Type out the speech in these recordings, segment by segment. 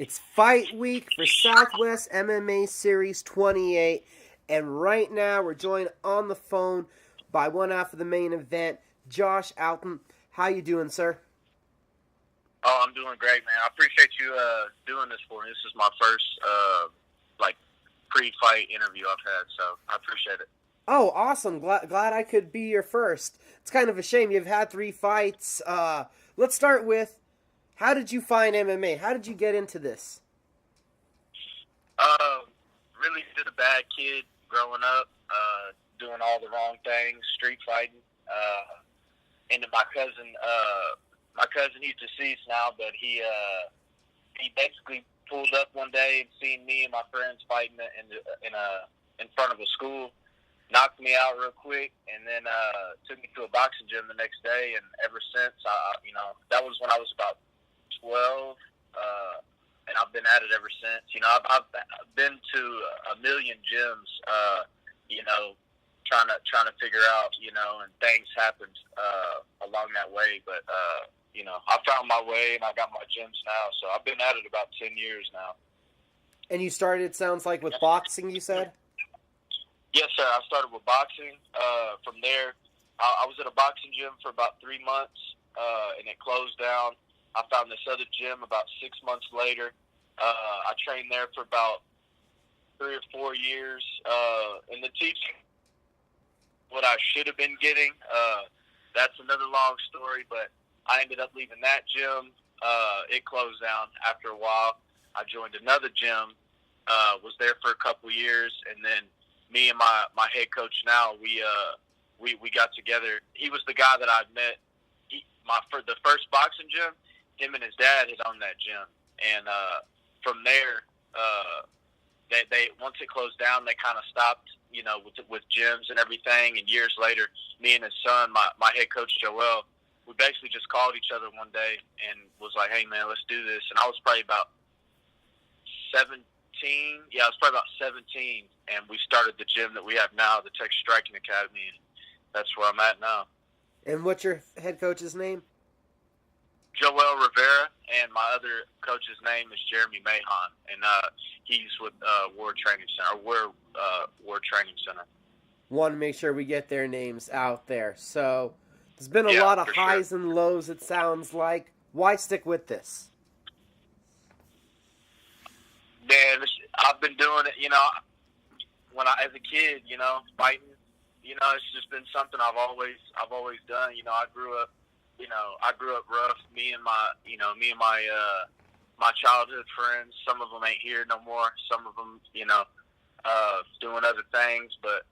It's fight week for Southwest MMA Series XXVIII, and right now we're joined on the phone by one half of the main event, Josh Altum. How you doing, sir? Oh, I'm doing great, man. I appreciate you doing this for me. This is my first pre-fight interview I've had, so I appreciate it. Oh, awesome. Glad I could be your first. It's kind of a shame. You've had 3 fights. Let's start with, how did you find MMA? How did you get into this? Really just a bad kid growing up, doing all the wrong things, street fighting. And my cousin, he's deceased now, but he basically pulled up one day and seen me and my friends fighting in front of a school, knocked me out real quick, and then took me to a boxing gym the next day. And ever since, that was when I was about 12, and I've been at it ever since. I've been to a million gyms, trying to figure out, and things happened along that way. But I found my way, and I got my gyms now. So I've been at it about 10 years now. And you started, it sounds like, with boxing, you said? Yes, sir. I started with boxing. From there, I was at a boxing gym for about 3 months, and it closed down. I found this other gym about 6 months later. I trained there for about 3 or 4 years, and the teaching, what I should have been getting, that's another long story, but I ended up leaving that gym. It closed down after a while. I joined another gym, was there for a couple years, and then me and my head coach now, we got together. He was the guy that I'd met. For the first boxing gym, him and his dad had owned that gym, and from there, they once it closed down, they kind of stopped, with gyms and everything. And years later, me and his son, my head coach Joel, we basically just called each other one day and was like, "Hey man, let's do this." And I was probably about 17. Yeah, I was probably about 17, and we started the gym that we have now, the Texas Striking Academy. And that's where I'm at now. And what's your head coach's name? Joel Rivera, and my other coach's name is Jeremy Mahon, and he's with Ward Training Center. We're Ward Training Center. Want to make sure we get their names out there. So there's been a lot of highs and lows, it sounds like. Why stick with this? Man, I've been doing it, as a kid, fighting. It's just been something I've always done. I grew up rough. Me and my childhood friends. Some of them ain't here no more. Some of them, doing other things. But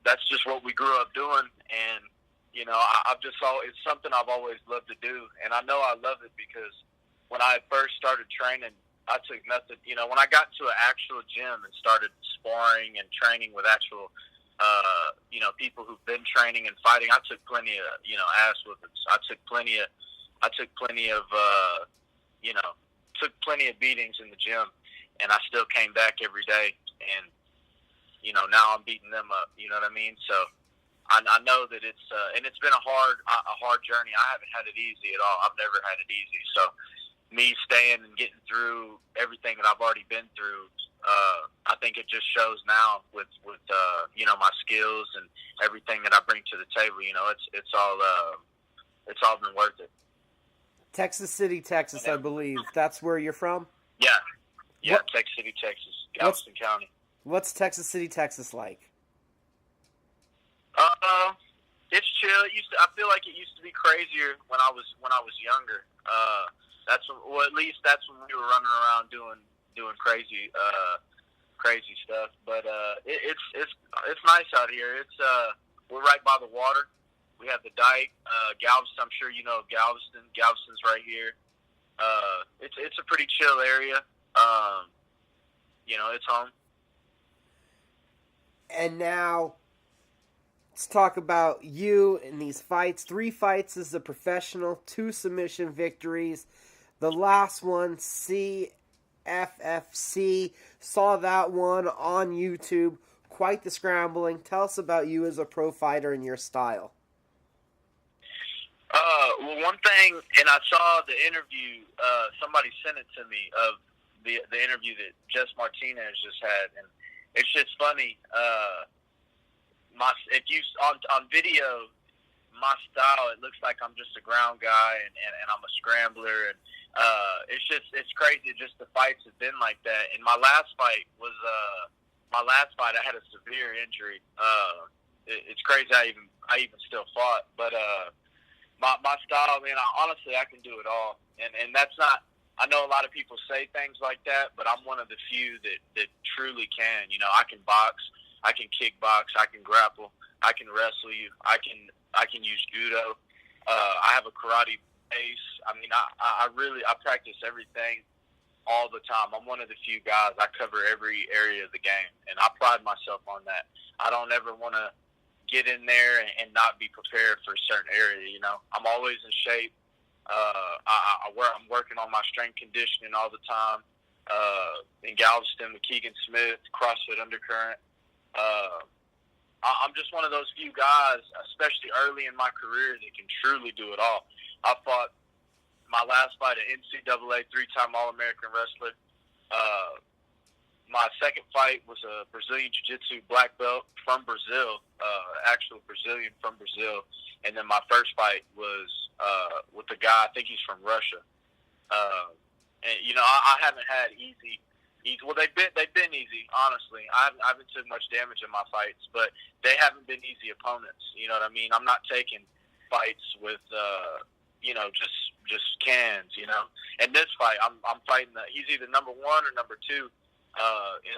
that's just what we grew up doing. And it's something I've always loved to do. And I know I love it because when I first started training, I took nothing. When I got to an actual gym and started sparring and training with actual people who've been training and fighting, I took plenty of, ass whoopings. I took plenty of beatings in the gym, and I still came back every day. And, now I'm beating them up, you know what I mean? So I know that it's been a hard journey. I haven't had it easy at all. I've never had it easy. So me staying and getting through everything that I've already been through, I think it just shows now with my skills and everything that I bring to the table. It's all been worth it. Texas City, Texas, I believe. That's where you're from? Yeah, Texas City, Texas, Galveston County. What's Texas City, Texas like? It's chill. I feel like it used to be crazier when I was younger. At least that's when we were running around doing crazy stuff. But it's nice out here. We're right by the water. We have the dike. Galveston, I'm sure you know of Galveston. Galveston's right here. It's a pretty chill area. It's home. And now, let's talk about you in these fights. 3 fights as a professional, 2 submission victories. The last one, CFFC, saw that one on YouTube. Quite the scrambling. Tell us about you as a pro fighter and your style. Well, one thing, and I saw the interview, somebody sent it to me, of the interview that Jess Martinez just had, and it's just funny. If you on video, my style, it looks like I'm just a ground guy and I'm a scrambler, and it's crazy. Just the fights have been like that. And my last fight I had a severe injury. It's crazy I even still fought, but my style, man, I can do it all, and that's not. I know a lot of people say things like that, but I'm one of the few that truly can. You know, I can box, I can kickbox, I can grapple, I can wrestle you, I can use judo. I have a karate base. I mean, I practice everything all the time. I'm one of the few guys. I cover every area of the game, and I pride myself on that. I don't ever want to get in there and not be prepared for a certain area. You know, I'm always in shape. I'm working on my strength conditioning all the time. In Galveston with Keegan Smith, CrossFit Undercurrent. I'm just one of those few guys, especially early in my career, that can truly do it all. I fought my last fight, an NCAA 3-time All-American wrestler. My second fight was a Brazilian Jiu-Jitsu black belt from Brazil, actual Brazilian from Brazil. And then my first fight was with a guy, I think he's from Russia. And you know, I haven't had easy. Well, they've been easy, honestly. I haven't took much damage in my fights, but they haven't been easy opponents. You know what I mean? I'm not taking fights with you know, just cans. You know, and this fight, I'm fighting. He's either number 1 or number 2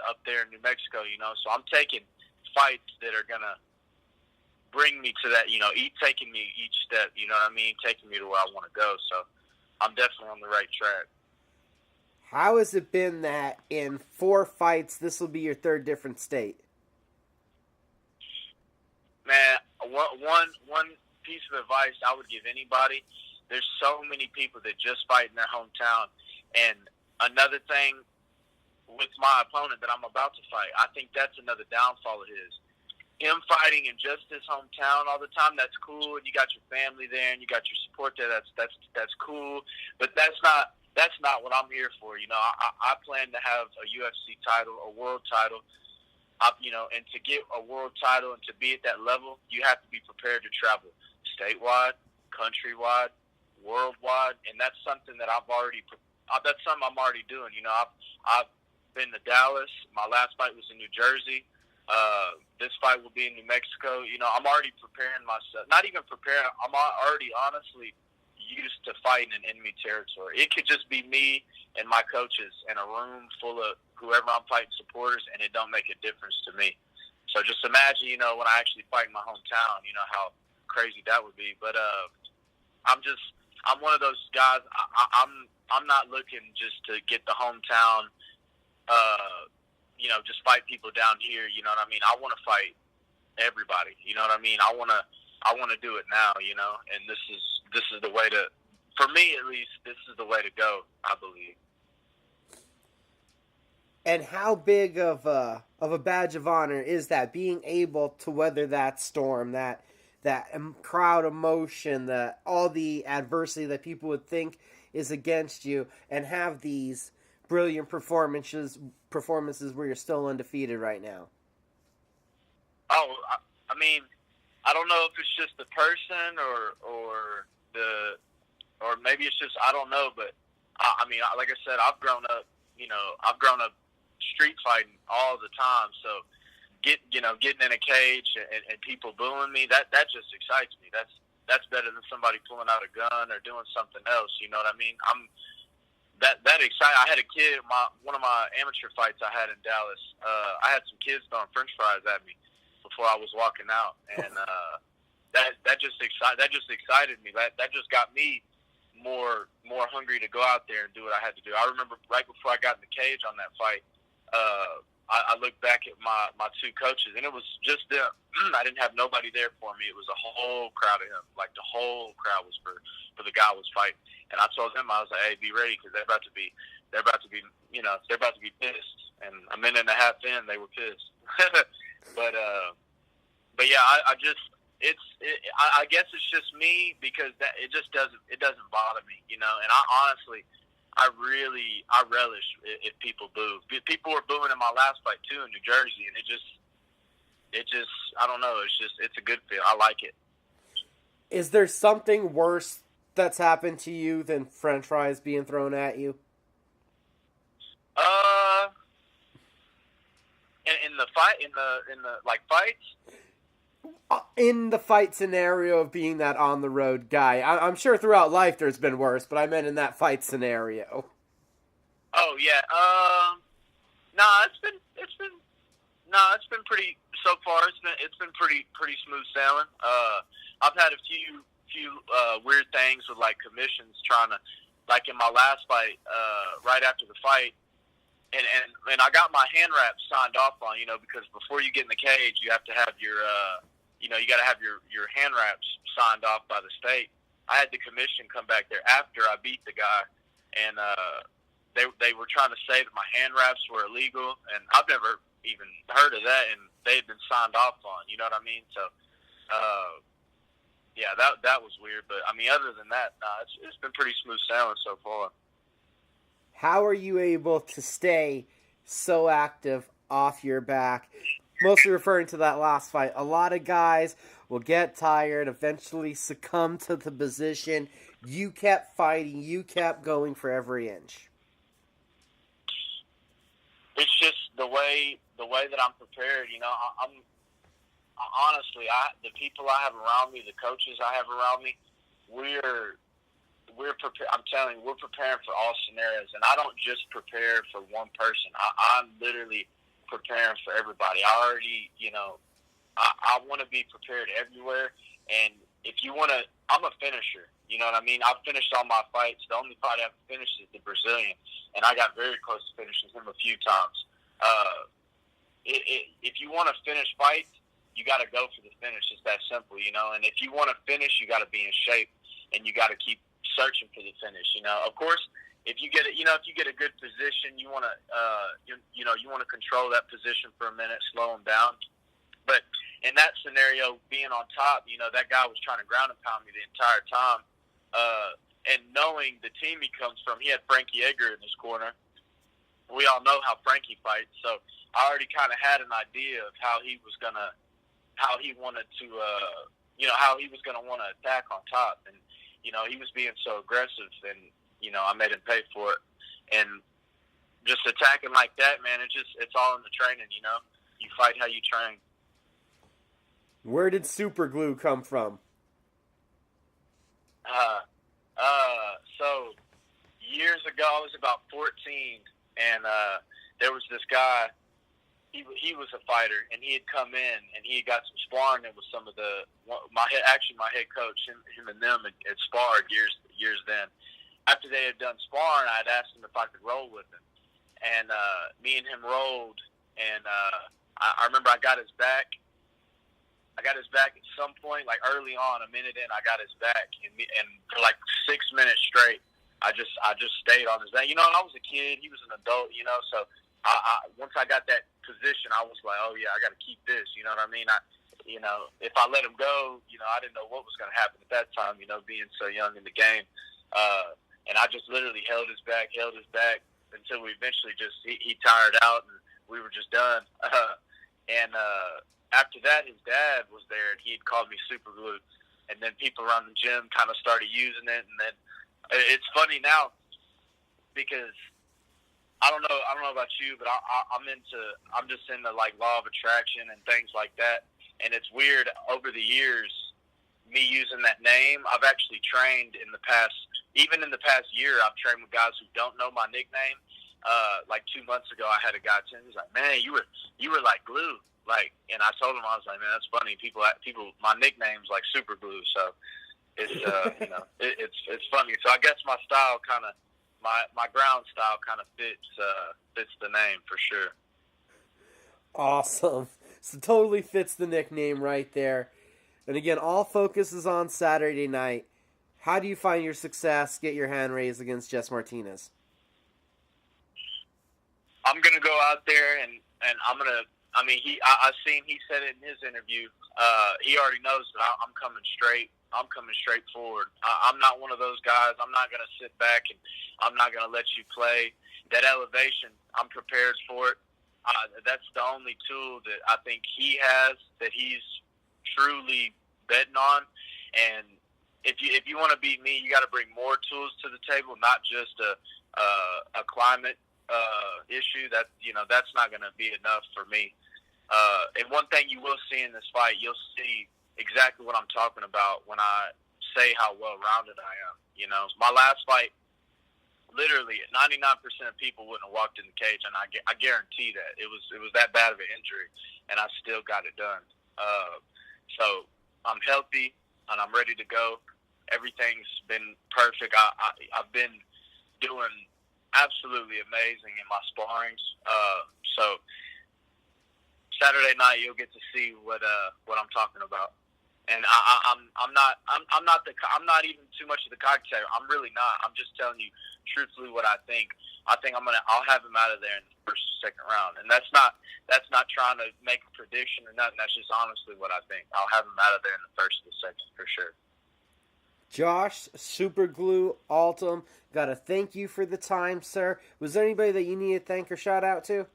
up there in New Mexico. You know, so I'm taking fights that are gonna bring me to that. You know, taking me each step. You know what I mean? Taking me to where I want to go. So I'm definitely on the right track. How has it been that in 4 fights, this will be your 3rd different state? Man, one piece of advice I would give anybody, there's so many people that just fight in their hometown. And another thing with my opponent that I'm about to fight, I think that's another downfall of his. Him fighting in just his hometown all the time, that's cool, and you got your family there and you got your support there, that's cool. But that's not what I'm here for. You know, I plan to have a UFC title, a world title. You know, and to get a world title and to be at that level, you have to be prepared to travel statewide, countrywide, worldwide, and that's something that I'm already doing. You know, I've been to Dallas. My last fight was in New Jersey. This fight will be in New Mexico. You know, I'm already preparing myself. Not even preparing. I'm already honestly used to fighting in enemy territory. It could just be me and my coaches in a room full of whoever I'm fighting supporters, and it don't make a difference to me. So just imagine, you know, when I actually fight in my hometown, you know, how crazy that would be. But I'm one of those guys. I'm not looking just to get the hometown, you know, just fight people down here. You know what I mean? I want to fight everybody. You know what I mean? I want to do it now, you know, and this is the way to, for me at least, this is the way to go, I believe. And how big of a badge of honor is that, being able to weather that storm, that crowd emotion, all the adversity that people would think is against you, and have these brilliant performances where you're still undefeated right now? Oh, I mean, I don't know if it's just the person or maybe it's just, I don't know, but I mean, like I said, I've grown up street fighting all the time. So getting in a cage and people booing me, that just excites me. That's better than somebody pulling out a gun or doing something else. You know what I mean? I'm that excited. I had a kid, one of my amateur fights I had in Dallas. I had some kids throwing French fries at me before I was walking out, and that just excited me. That just got me more hungry to go out there and do what I had to do. I remember right before I got in the cage on that fight, I looked back at my 2 coaches, and it was just them. I didn't have nobody there for me. It was a whole crowd of him. Like, the whole crowd was for the guy I was fighting. And I told them, I was like, hey, be ready, because they're about to be pissed. And a minute and a half in, they were pissed. But yeah, I guess it's just me, because it doesn't bother me, you know. And I honestly, I relish if people boo. People were booing in my last fight too in New Jersey, and it just, I don't know. It's a good feel. I like it. Is there something worse that's happened to you than French fries being thrown at you? In the fight, in the like fights. In the fight scenario of being that on the road guy, I'm sure throughout life there's been worse, but I meant in that fight scenario. Oh yeah. Nah, it's been pretty so far. It's been pretty smooth sailing. I've had a few weird things with like commissions trying to, like in my last fight, right after the fight, and I got my hand wraps signed off on, because before you get in the cage, you have to have your you got to have your hand wraps signed off by the state. I had the commission come back there after I beat the guy, and they were trying to say that my hand wraps were illegal, and I've never even heard of that, and they had been signed off on. You know what I mean? So, yeah, that was weird. But I mean, other than that, it's been pretty smooth sailing so far. How are you able to stay so active off your back? Mostly referring to that last fight. A lot of guys will get tired, eventually succumb to the position. You kept fighting. You kept going for every inch. It's just the way that I'm prepared. I'm honestly, the people I have around me, the coaches I have around me, we're prepared. I'm telling you, we're preparing for all scenarios, and I don't just prepare for one person. I'm literally preparing for everybody. I already, I want to be prepared everywhere. And if you want to, I'm a finisher. You know what I mean? I've finished all my fights. The only fight I haven't finished is the Brazilian, and I got very close to finishing him a few times. If you want to finish fights, you got to go for the finish. It's that simple, And if you want to finish, you got to be in shape, and you got to keep searching for the finish. Of course, if you get a good position, you want to, you want to control that position for a minute, slow them down. But in that scenario, being on top, that guy was trying to ground and pound me the entire time. And knowing the team he comes from, he had Frankie Edgar in his corner. We all know how Frankie fights, so I already kind of had an idea of how he wanted to, how he was gonna want to attack on top, and he was being so aggressive, and I made him pay for it. And just attacking like that, man, it's all in the training, You fight how you train. Where did super glue come from? So years ago, I was about 14, and there was this guy. He was a fighter, and he had come in, and he had got some sparring in with some of my head coach. Him and them had sparred years then. After they had done sparring, I had asked him if I could roll with him, and me and him rolled. And I remember I got his back. I got his back at some point, like early on, a minute in, I got his back, and for like 6 minutes straight, I just stayed on his back. And I was a kid, he was an adult, so I once I got that position, I was like, oh yeah, I got to keep this. You know what I mean? If I let him go, I didn't know what was going to happen at that time. Being so young in the game, and I just literally held his back until we eventually he tired out, and we were just done. After that, his dad was there, and he had called me super glue. And then people around the gym kind of started using it. And then it's funny now because I don't know about you, but I'm just into like law of attraction and things like that. And it's weird over the years, me using that name. I've actually trained even in the past year, I've trained with guys who don't know my nickname. Like 2 months ago, I had a guy tell me, he's like, man, you were like glue. And I told him, I was like, man, that's funny. People, my nickname's like super glue. So it's, it's funny. So I guess my style my ground style kind of fits the name for sure. Awesome. So totally fits the nickname right there. And again, all focus is on Saturday night. How do you find your success, get your hand raised against Jess Martinez? I'm going to go out there and I'm going to, I seen he said it in his interview. He already knows that I'm coming straight. I'm coming straight forward. I'm not one of those guys. I'm not going to sit back and I'm not going to let you play. That elevation, I'm prepared for it. That's the only tool that I think he has that he's truly betting on. And if you want to beat me, you got to bring more tools to the table, not just a climate issue. That's not going to be enough for me. And one thing you will see in this fight, you'll see exactly what I'm talking about when I say how well-rounded I am. My last fight, literally 99% of people wouldn't have walked in the cage, and I guarantee that it was that bad of an injury, and I still got it done. So I'm healthy and I'm ready to go. Everything's been perfect. I've been doing absolutely amazing in my sparrings. So Saturday night you'll get to see what I'm talking about. And I'm not even too much of the cocktail. I'm really not. I'm just telling you truthfully what I think. I think I'll have him out of there in the first or second round. And that's not trying to make a prediction or nothing. That's just honestly what I think. I'll have him out of there in the first or the second for sure. Josh, Superglue, Altum, gotta thank you for the time, sir. Was there anybody that you need to thank or shout out to?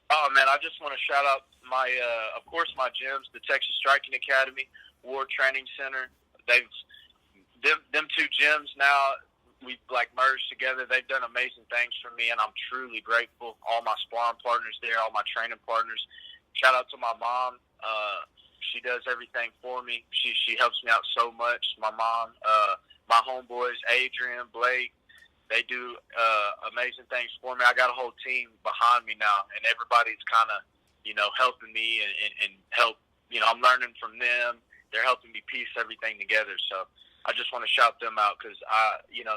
Oh man, I just want to shout out of course my gyms, the Texas Striking Academy, War Training Center. Them two gyms now, we've merged together. They've done amazing things for me, and I'm truly grateful. All my sparring partners there, all my training partners. Shout out to my mom. She does everything for me. She helps me out so much. My mom, my homeboys, Adrian, Blake, they do amazing things for me. I got a whole team behind me now, and everybody's kind of, helping me and help. I'm learning from them. They're helping me piece everything together. So I just want to shout them out because,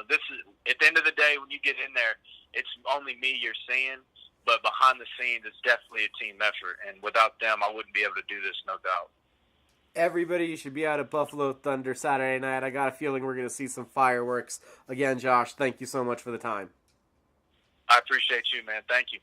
this is, at the end of the day, when you get in there, it's only me you're seeing, but behind the scenes, it's definitely a team effort. And without them, I wouldn't be able to do this, no doubt. Everybody should be out at Buffalo Thunder Saturday night. I got a feeling we're going to see some fireworks. Again, Josh, thank you so much for the time. I appreciate you, man. Thank you.